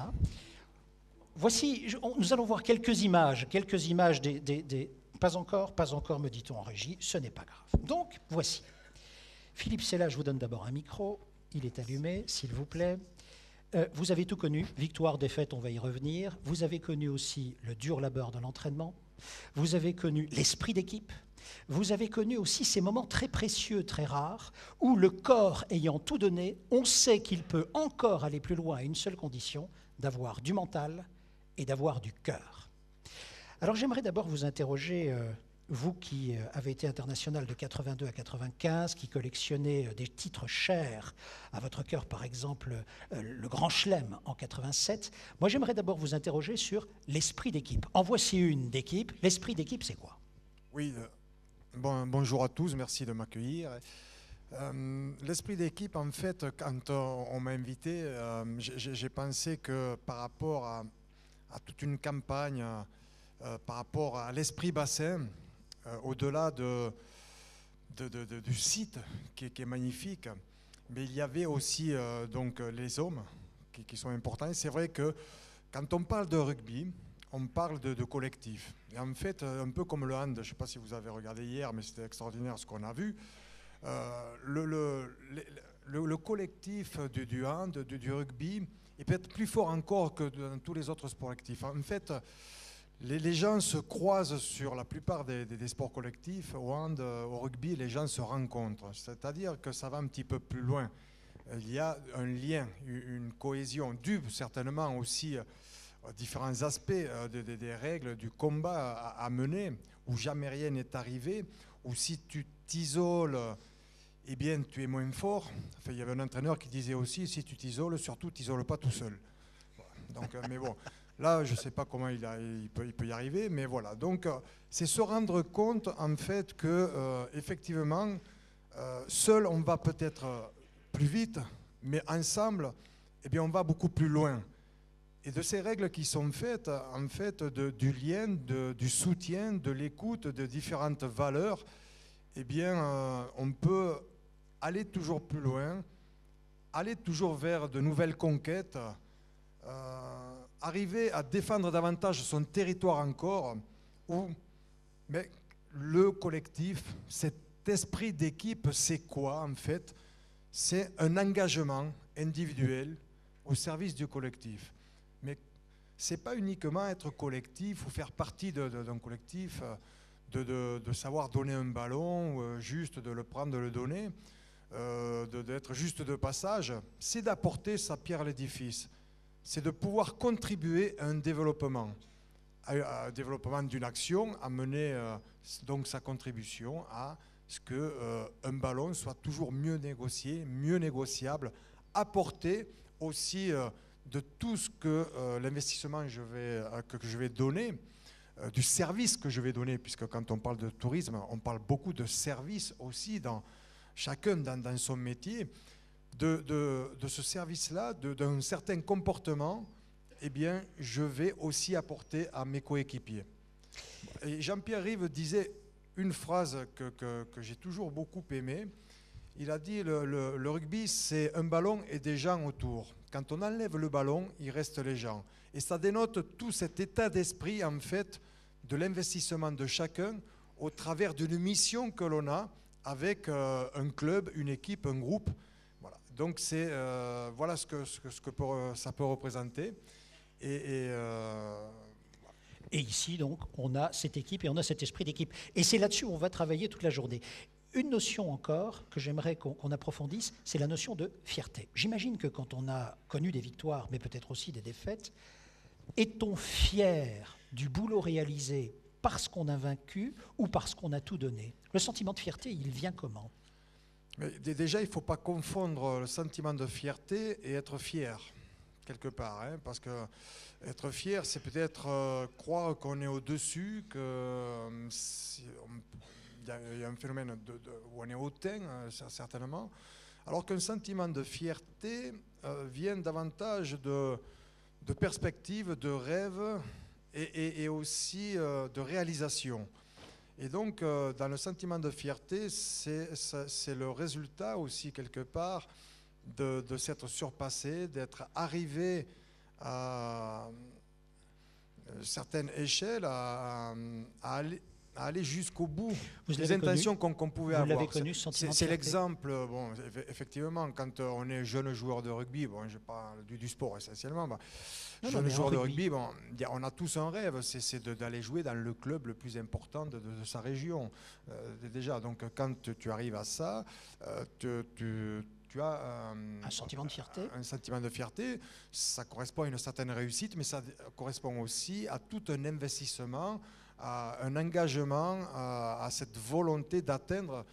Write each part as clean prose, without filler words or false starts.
hein. Voici, nous allons voir quelques images pas encore, me dit-on en régie, ce n'est pas grave. Donc, voici. Philippe Sella, je vous donne d'abord un micro, il est allumé, s'il vous plaît. Vous avez tout connu, victoire, défaite, on va y revenir. Vous avez connu aussi le dur labeur de l'entraînement. Vous avez connu l'esprit d'équipe. Vous avez connu aussi ces moments très précieux, très rares, où le corps ayant tout donné, on sait qu'il peut encore aller plus loin à une seule condition, d'avoir du mental et d'avoir du cœur. Alors j'aimerais d'abord vous interroger, vous qui avez été international de 82 à 95, qui collectionnez des titres chers à votre cœur, par exemple le Grand Chelem en 87. Moi j'aimerais d'abord vous interroger sur l'esprit d'équipe. En voici une d'équipe. L'esprit d'équipe, c'est quoi? Oui, bonjour à tous, merci de m'accueillir. L'esprit d'équipe, en fait, quand on m'a invité, j'ai pensé que par rapport à toute une campagne, par rapport à l'esprit bassin, au-delà du site qui est magnifique, mais il y avait aussi donc les hommes qui sont importants. Et c'est vrai que quand on parle de rugby, on parle de collectif. Et en fait, un peu comme le hand, je ne sais pas si vous avez regardé hier, mais c'était extraordinaire ce qu'on a vu. Le collectif du hand, du rugby, est peut-être plus fort encore que dans tous les autres sports actifs. En fait, les gens se croisent sur la plupart des sports collectifs. Au hand, au rugby, les gens se rencontrent. C'est-à-dire que ça va un petit peu plus loin. Il y a un lien, une cohésion, due certainement aussi différents aspects des règles du combat à mener, où jamais rien n'est arrivé, où si tu t'isoles, eh bien tu es moins fort. Enfin, il y avait un entraîneur qui disait aussi, si tu t'isoles, surtout t'isole pas tout seul. Donc, mais bon, là je ne sais pas comment il peut y arriver, mais voilà. Donc c'est se rendre compte en fait que effectivement, seul on va peut-être plus vite, mais ensemble, eh bien on va beaucoup plus loin. Et de ces règles qui sont faites, en fait, du lien, du soutien, de l'écoute, de différentes valeurs, eh bien, on peut aller toujours plus loin, aller toujours vers de nouvelles conquêtes, arriver à défendre davantage son territoire encore, mais le collectif, cet esprit d'équipe, c'est quoi en fait? C'est un engagement individuel au service du collectif. Mais ce n'est pas uniquement être collectif ou faire partie d'un collectif, de savoir donner un ballon, juste de le prendre, de le donner, d'être juste de passage. C'est d'apporter sa pierre à l'édifice. C'est de pouvoir contribuer à un développement d'une action, amener donc sa contribution à ce qu'un ballon soit toujours mieux négocié, mieux négociable, apporter aussi de tout ce que l'investissement que je vais donner, du service que je vais donner, puisque quand on parle de tourisme, on parle beaucoup de service aussi, chacun dans son métier, de ce service-là, d'un certain comportement, eh bien, je vais aussi apporter à mes coéquipiers. Et Jean-Pierre Rive disait une phrase que j'ai toujours beaucoup aimée. Il a dit le rugby, c'est un ballon et des gens autour. Quand on enlève le ballon, il reste les gens. Et ça dénote tout cet état d'esprit, en fait, de l'investissement de chacun au travers d'une mission que l'on a avec un club, une équipe, un groupe. Voilà. Donc, voilà ce que ça peut représenter. Et ici, donc, on a cette équipe et on a cet esprit d'équipe. Et c'est là-dessus qu'on va travailler toute la journée. Une notion encore que j'aimerais qu'on approfondisse, c'est la notion de fierté. J'imagine que quand on a connu des victoires, mais peut-être aussi des défaites, est-on fier du boulot réalisé parce qu'on a vaincu ou parce qu'on a tout donné? Le sentiment de fierté, il vient comment? Mais déjà, il ne faut pas confondre le sentiment de fierté et être fier, quelque part. Hein, parce que être fier, c'est peut-être croire qu'on est au-dessus, il y a un phénomène où on est hautain, certainement, alors qu'un sentiment de fierté vient davantage de perspective, de rêve et aussi de réalisation. Et donc, dans le sentiment de fierté, c'est le résultat aussi, quelque part, de s'être surpassé, d'être arrivé à certaines échelles à aller jusqu'au bout des intentions qu'on pouvait avoir. Vous l'avez connu, ce sentiment de C'est fierté. l'exemple, bon, effectivement, quand on est jeune joueur de rugby, bon, je parle du sport essentiellement, jeune joueur de rugby, bon, on a tous un rêve, c'est d'aller jouer dans le club le plus important de sa région. Déjà, donc quand tu arrives à ça, tu as un sentiment de fierté. Un sentiment de fierté, ça correspond à une certaine réussite, mais ça correspond aussi à tout un investissement, à un engagement, à cette volonté d'atteindre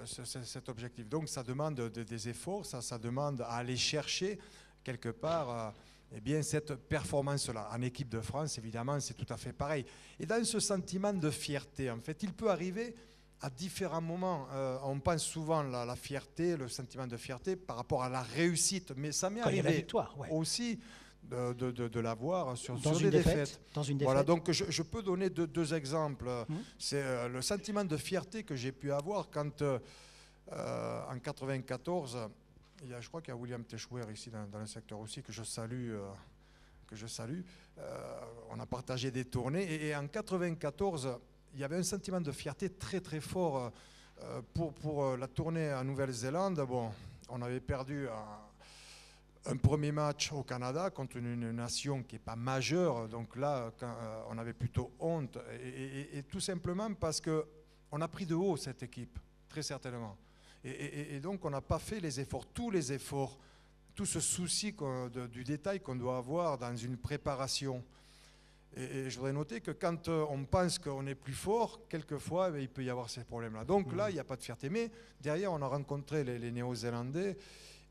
cet objectif. Donc ça demande des efforts, ça demande à aller chercher quelque part eh bien, cette performance-là. En équipe de France, évidemment, c'est tout à fait pareil. Et dans ce sentiment de fierté, en fait, il peut arriver à différents moments. On pense souvent la fierté, le sentiment de fierté par rapport à la réussite, mais ça m'est arrivé la victoire, ouais. aussi de l'avoir sur des défaites. Dans une défaite. Voilà, donc je peux donner deux exemples. C'est le sentiment de fierté que j'ai pu avoir quand, en 94, je crois qu'il y a William Techouer ici dans le secteur aussi, que je salue. On a partagé des tournées et en 94, il y avait un sentiment de fierté très très fort pour la tournée en Nouvelle-Zélande. Bon, on avait perdu un premier match au Canada contre une nation qui n'est pas majeure, donc là on avait plutôt honte et tout simplement parce qu'on a pris de haut cette équipe, très certainement. Et donc on n'a pas fait les efforts, tous les efforts, tout ce souci du détail qu'on doit avoir dans une préparation. Et je voudrais noter que quand on pense qu'on est plus fort, quelquefois il peut y avoir ces problèmes-là. Donc là, il n'y a pas de fierté. Mais derrière, on a rencontré les Néo-Zélandais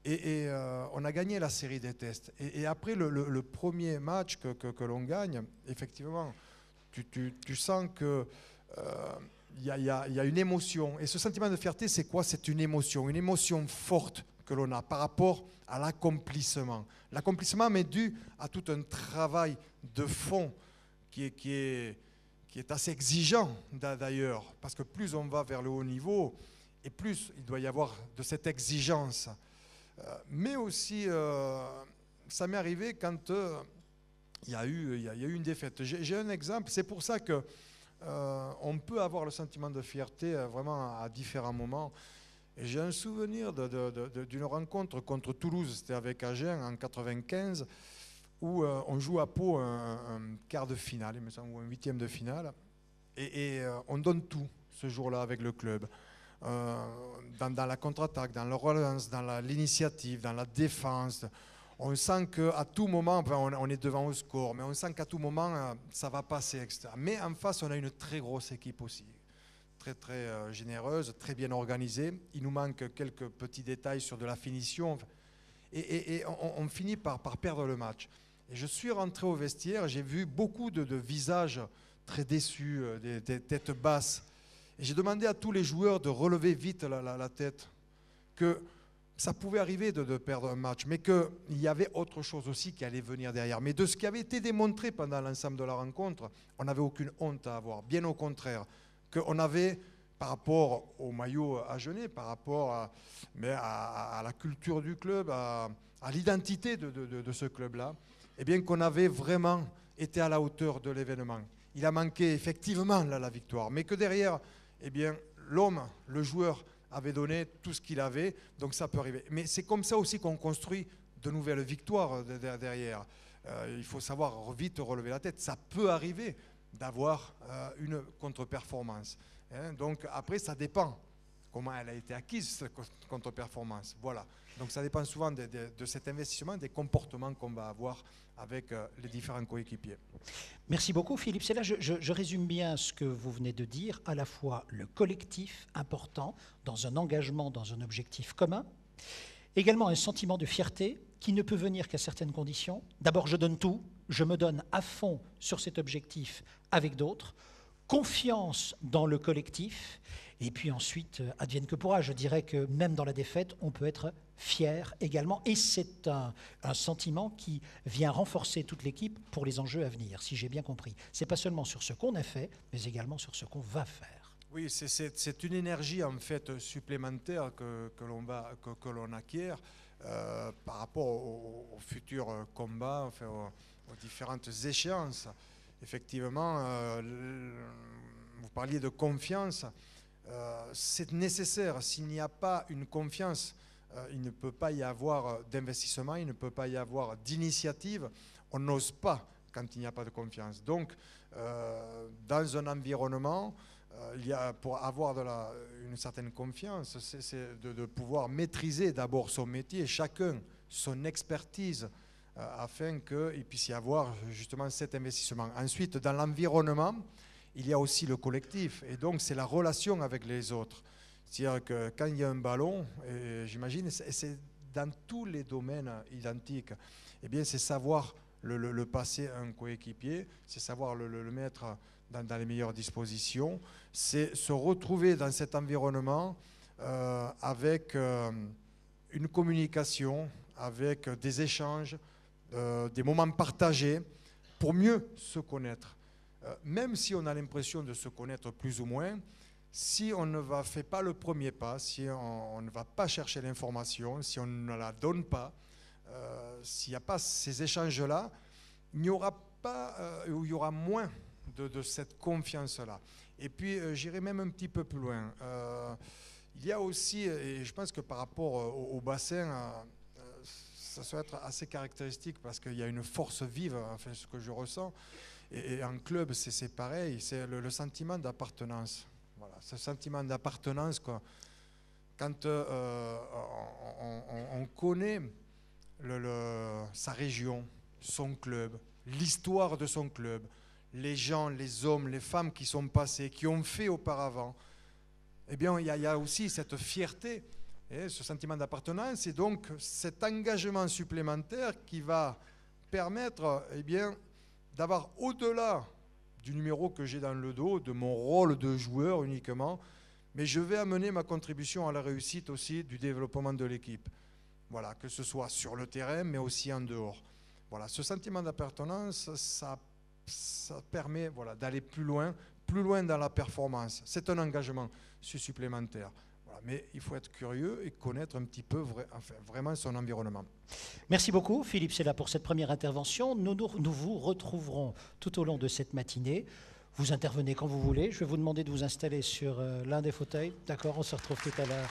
et on a gagné la série des tests. Et après le premier match que l'on gagne, effectivement, tu sens que il y a une émotion. Et ce sentiment de fierté, c'est quoi? C'est une émotion forte que l'on a par rapport à l'accomplissement. L'accomplissement est dû à tout un travail de fond qui est assez exigeant d'ailleurs, parce que plus on va vers le haut niveau, et plus il doit y avoir de cette exigence. Mais aussi, ça m'est arrivé quand il y a eu une défaite. J'ai un exemple, c'est pour ça que on peut avoir le sentiment de fierté vraiment à différents moments. Et j'ai un souvenir d'une rencontre contre Toulouse, c'était avec Agen en 95, où on joue à Pau un quart de finale, il me semble, ou un huitième de finale, et on donne tout ce jour-là avec le club, dans la contre-attaque, dans la relance, dans l'initiative, dans la défense. On sent qu'à tout moment, enfin, on est devant au score, mais on sent qu'à tout moment, ça va passer, etc. Mais en face, on a une très grosse équipe aussi, très très généreuse, très bien organisée. Il nous manque quelques petits détails sur de la finition, et on finit par perdre le match. Et je suis rentré au vestiaire, j'ai vu beaucoup de visages très déçus, des têtes basses. Et j'ai demandé à tous les joueurs de relever vite la tête, que ça pouvait arriver de perdre un match, mais qu'il y avait autre chose aussi qui allait venir derrière. Mais de ce qui avait été démontré pendant l'ensemble de la rencontre, on n'avait aucune honte à avoir, bien au contraire. Qu'on avait, par rapport au maillot agenais, par rapport à la culture du club, à l'identité de ce club-là, eh bien qu'on avait vraiment été à la hauteur de l'événement. Il a manqué effectivement la victoire, mais que derrière, eh bien, l'homme, le joueur, avait donné tout ce qu'il avait, donc ça peut arriver. Mais c'est comme ça aussi qu'on construit de nouvelles victoires derrière. Il faut savoir vite relever la tête. Ça peut arriver d'avoir une contre-performance. Donc après, ça dépend comment elle a été acquise, cette contre-performance. Voilà. Donc ça dépend souvent de cet investissement, des comportements qu'on va avoir avec les différents coéquipiers. Merci beaucoup Philippe. C'est là, je résume bien ce que vous venez de dire, à la fois le collectif important dans un engagement, dans un objectif commun, également un sentiment de fierté qui ne peut venir qu'à certaines conditions. D'abord, je donne tout, je me donne à fond sur cet objectif avec d'autres, confiance dans le collectif, et puis ensuite, advienne que pourra. Je dirais que même dans la défaite, on peut être fier également, et c'est un sentiment qui vient renforcer toute l'équipe pour les enjeux à venir, si j'ai bien compris. Ce n'est pas seulement sur ce qu'on a fait, mais également sur ce qu'on va faire. Oui, c'est une énergie en fait supplémentaire que l'on acquiert par rapport aux futurs combats, enfin, aux différentes échéances. Effectivement, vous parliez de confiance, c'est nécessaire. S'il n'y a pas une confiance, il ne peut pas y avoir d'investissement, il ne peut pas y avoir d'initiative. On n'ose pas quand il n'y a pas de confiance. Donc, dans un environnement, pour avoir une certaine confiance, c'est de pouvoir maîtriser d'abord son métier, chacun son expertise, afin qu'il puisse y avoir justement cet investissement. Ensuite, dans l'environnement, il y a aussi le collectif, et donc c'est la relation avec les autres. C'est-à-dire que quand il y a un ballon, j'imagine, et c'est dans tous les domaines identiques, eh bien c'est savoir le passer à un coéquipier, c'est savoir le mettre dans les meilleures dispositions, c'est se retrouver dans cet environnement avec une communication, avec des échanges, des moments partagés pour mieux se connaître. Même si on a l'impression de se connaître plus ou moins, si on ne fait pas le premier pas, si on ne va pas chercher l'information, si on ne la donne pas, s'il n'y a pas ces échanges-là, il n'y aura pas, ou il y aura moins de cette confiance-là. Et puis, j'irai même un petit peu plus loin. Il y a aussi, et je pense que par rapport au bassin, ça doit être assez caractéristique parce qu'il y a une force vive, enfin, ce que je ressens. Et en club, c'est pareil, c'est le sentiment d'appartenance. Voilà, ce sentiment d'appartenance, quoi. Quand on connaît sa région, son club, l'histoire de son club, les gens, les hommes, les femmes qui sont passés, qui ont fait auparavant, eh bien, il y a aussi cette fierté, et ce sentiment d'appartenance, et donc cet engagement supplémentaire qui va permettre, eh bien, d'avoir au-delà du numéro que j'ai dans le dos, de mon rôle de joueur uniquement, mais je vais amener ma contribution à la réussite aussi du développement de l'équipe. Voilà, que ce soit sur le terrain, mais aussi en dehors. Voilà, ce sentiment d'appartenance, ça permet, voilà, d'aller plus loin dans la performance. C'est un engagement supplémentaire. Voilà, mais il faut être curieux et connaître un petit peu vraiment son environnement. Merci beaucoup, Philippe Sella, pour cette première intervention. Nous vous retrouverons tout au long de cette matinée. Vous intervenez quand vous voulez. Je vais vous demander de vous installer sur l'un des fauteuils. D'accord, on se retrouve tout à l'heure.